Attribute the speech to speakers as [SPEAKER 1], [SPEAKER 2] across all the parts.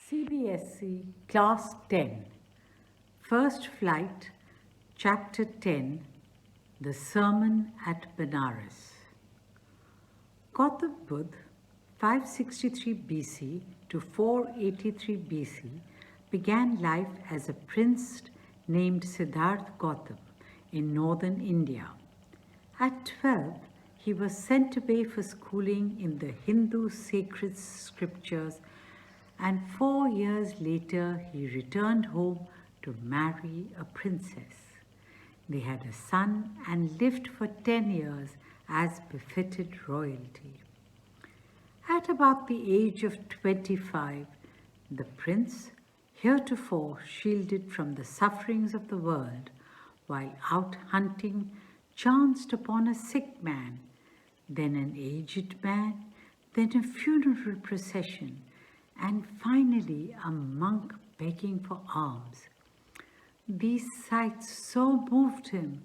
[SPEAKER 1] CBSE Class 10, First Flight, Chapter 10, The Sermon at Benares. Gautam Buddha, 563 BC to 483 BC, began life as a prince named Siddhartha Gautam in northern India. At 12, he was sent away for schooling in the Hindu sacred scriptures, and 4 years later he returned home to marry a princess. They had a son and lived for 10 years as befitted royalty. At about the age of 25, the prince, heretofore shielded from the sufferings of the world, while out hunting, chanced upon a sick man, then an aged man, then a funeral procession, and finally a monk begging for alms. These sights so moved him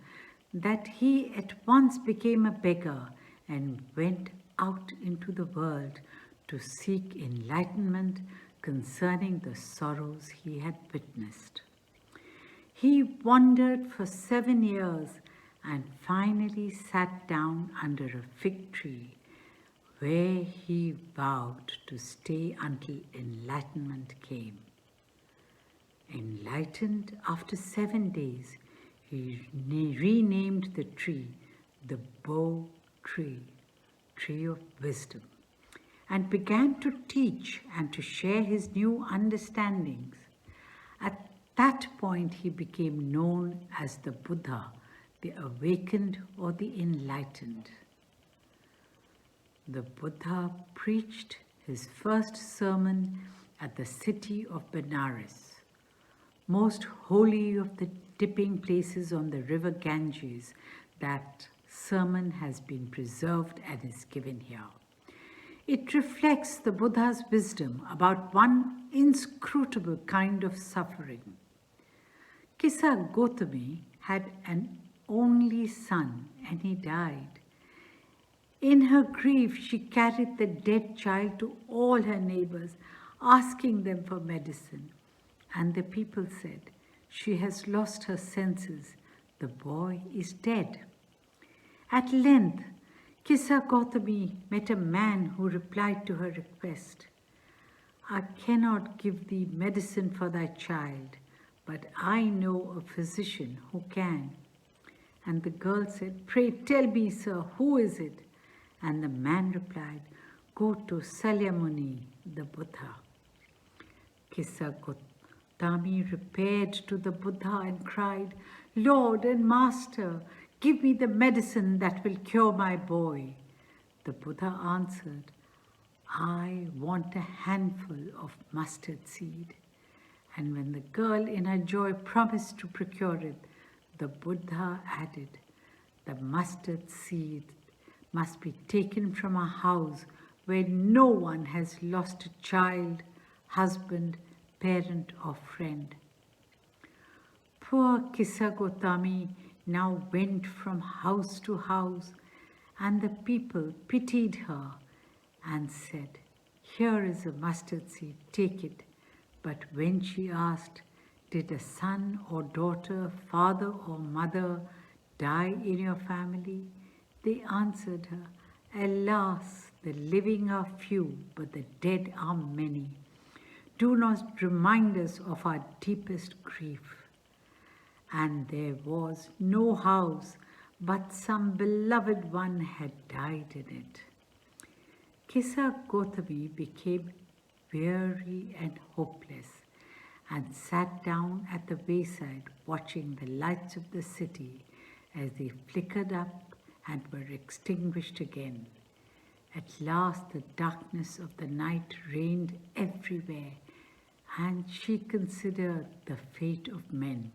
[SPEAKER 1] that he at once became a beggar and went out into the world to seek enlightenment concerning the sorrows he had witnessed. He wandered for 7 years and finally sat down under a fig tree, where he vowed to stay until enlightenment came. Enlightened after 7 days, he renamed the tree the Bo Tree, Tree of Wisdom, and began to teach and to share his new understandings. At that point, he became known as the Buddha, the awakened or the enlightened. The Buddha preached his first sermon at the city of Benares, most holy of the dipping places on the river Ganges. That sermon has been preserved and is given here. It reflects the Buddha's wisdom about one inscrutable kind of suffering. Kissa Gotami had an only son and he died. In her grief, she carried the dead child to all her neighbors, asking them for medicine. And the people said, "She has lost her senses. The boy is dead." At length, Kissa Gotami met a man who replied to her request. "I cannot give thee medicine for thy child, but I know a physician who can." And the girl said, "Pray tell me, sir, who is it?" And the man replied, "Go to Salyamuni, the Buddha." Kissa Gotami repaired to the Buddha and cried, "Lord and Master, give me the medicine that will cure my boy." The Buddha answered, "I want a handful of mustard seed." And when the girl in her joy promised to procure it, the Buddha added, "The mustard seed must be taken from a house where no one has lost a child, husband, parent, or friend." Poor Kissa Gotami now went from house to house, and the people pitied her and said, "Here is a mustard seed, take it." But when she asked, "Did a son or daughter, father or mother die in your family?" they answered her, "Alas, the living are few, but the dead are many. Do not remind us of our deepest grief." And there was no house, but some beloved one had died in it. Kissa Gotami became weary and hopeless and sat down at the wayside watching the lights of the city as they flickered up and were extinguished again. At last the darkness of the night reigned everywhere, and she considered the fate of men,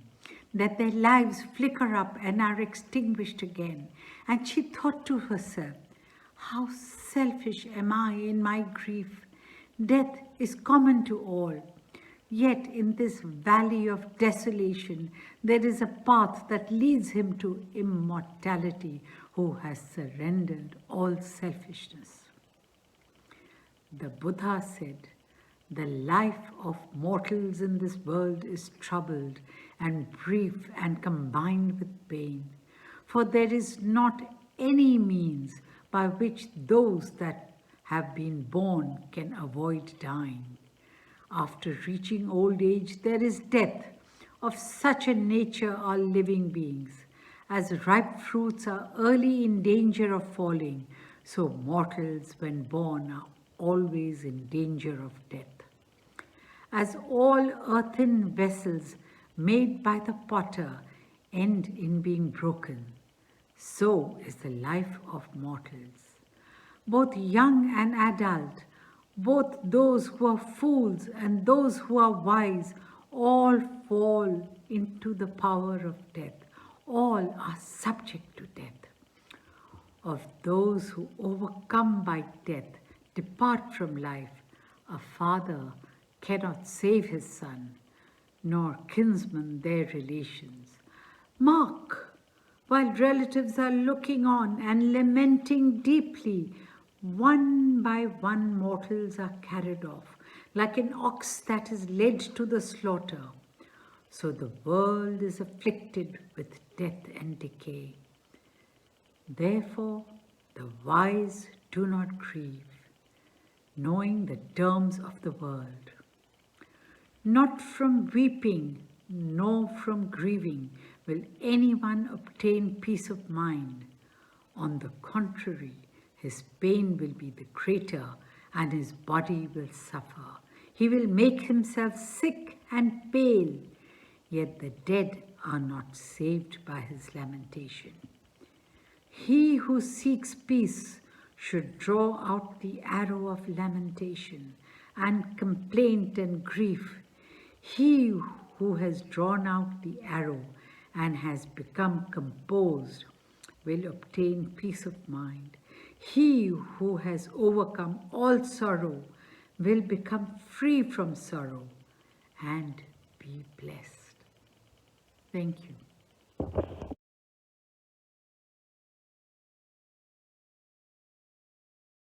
[SPEAKER 1] that their lives flicker up and are extinguished again. And she thought to herself, "How selfish am I in my grief. Death is common to all. Yet in this valley of desolation, there is a path that leads him to immortality who has surrendered all selfishness. The Buddha said, "The life of mortals in this world is troubled and brief and combined with pain, for there is not any means by which those that have been born can avoid dying. After reaching old age, there is death. Of such a nature are living beings. As ripe fruits are early in danger of falling, so mortals, when born, are always in danger of death. As all earthen vessels made by the potter end in being broken, so is the life of mortals. Both young and adult, both those who are fools and those who are wise, all fall into the power of death. All are subject to death. Of those who overcome by death, depart from life, a father cannot save his son, nor kinsmen their relations. Mark, while relatives are looking on and lamenting deeply, one by one mortals are carried off, like an ox that is led to the slaughter. So the world is afflicted with death and decay. Therefore, the wise do not grieve, knowing the terms of the world. Not from weeping, nor from grieving will anyone obtain peace of mind. On the contrary, his pain will be the greater and his body will suffer. He will make himself sick and pale, yet the dead are not saved by his lamentation. He who seeks peace should draw out the arrow of lamentation and complaint and grief. He who has drawn out the arrow and has become composed will obtain peace of mind. He who has overcome all sorrow will become free from sorrow and be blessed. Thank you.